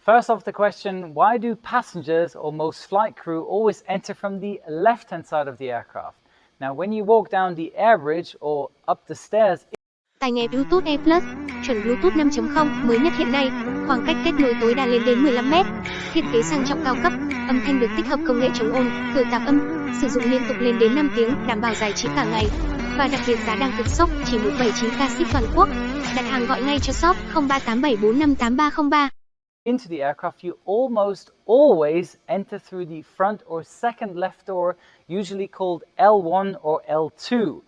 First off, the question, why do passengers or most flight crew always enter from the left-hand side of the aircraft? Now, when you walk down the air bridge or up the stairs, Tai nghe Bluetooth E+, chuẩn Bluetooth 5.0 mới nhất hiện nay, khoảng cách kết nối tối đa lên đến 15 mét. Thiết kế sang trọng cao cấp, âm thanh được tích hợp công nghệ chống ồn, khử tạp âm, sử dụng liên tục lên đến 5 tiếng, đảm bảo giải trí cả ngày. Và đặc biệt giá đang cực sốc, chỉ 179k ship toàn quốc. Đặt hàng gọi ngay cho shop 0387458303. Into the aircraft, you almost always enter through the front or second left door, usually called L1 or L2.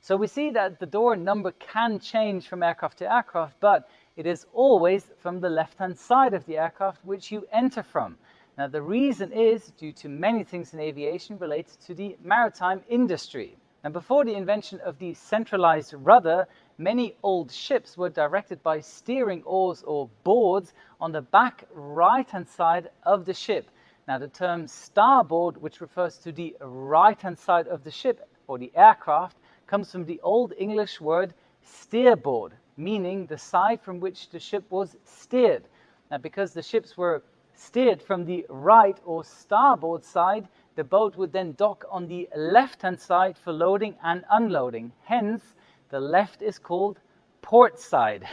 So we see that the door number can change from aircraft to aircraft, but it is always from the left-hand side of the aircraft which you enter from. Now, the reason is due to many things in aviation related to the maritime industry. Now, before the invention of the centralized rudder, many old ships were directed by steering oars or boards on the back right-hand side of the ship. Now, the term starboard, which refers to the right-hand side of the ship or the aircraft, comes from the Old English word steerboard, meaning the side from which the ship was steered. Now, because the ships were steered from the right or starboard side, the boat would then dock on the left-hand side for loading and unloading. Hence, the left is called port side.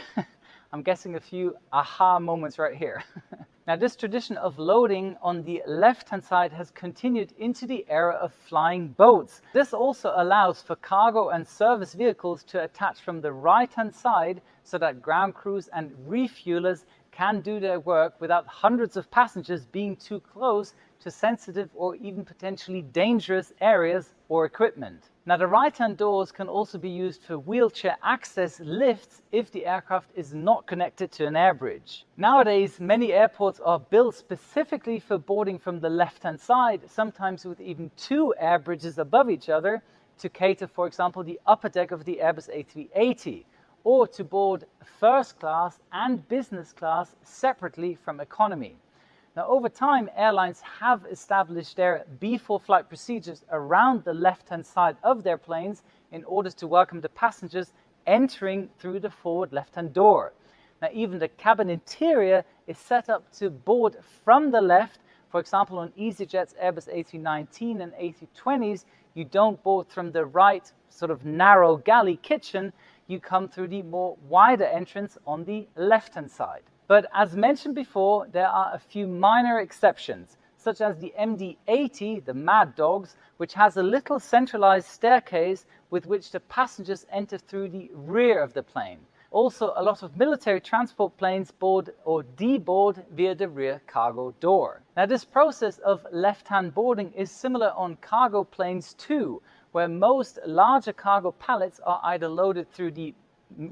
I'm guessing a few aha moments right here. Now, this tradition of loading on the left-hand side has continued into the era of flying boats. This also allows for cargo and service vehicles to attach from the right-hand side so that ground crews and refuelers can do their work without hundreds of passengers being too close to sensitive or even potentially dangerous areas or equipment. Now, the right-hand doors can also be used for wheelchair access lifts if the aircraft is not connected to an air bridge. Nowadays, many airports are built specifically for boarding from the left-hand side, sometimes with even two air bridges above each other to cater, for example, the upper deck of the Airbus A380, or to board first class and business class separately from economy. Now, over time, airlines have established their before flight procedures around the left-hand side of their planes in order to welcome the passengers entering through the forward left-hand door. Now, even the cabin interior is set up to board from the left. For example, on EasyJet's Airbus A319 and A320s, you don't board from the right, sort of narrow galley kitchen. You come through the more wider entrance on the left-hand side. But as mentioned before, there are a few minor exceptions, such as the MD-80, the Mad Dogs, which has a little centralized staircase with which the passengers enter through the rear of the plane. Also, a lot of military transport planes board or deboard via the rear cargo door. Now, this process of left-hand boarding is similar on cargo planes too, where most larger cargo pallets are either loaded through the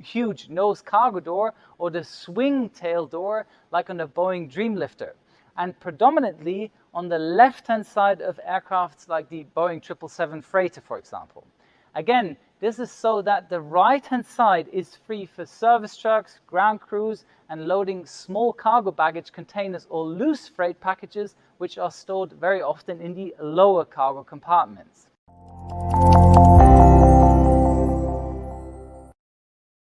huge nose cargo door or the swing tail door like on the Boeing Dreamlifter, and predominantly on the left-hand side of aircrafts like the Boeing 777 freighter, for example. Again, this is so that the right-hand side is free for service trucks, ground crews, and loading small cargo baggage containers or loose freight packages, which are stored very often in the lower cargo compartments.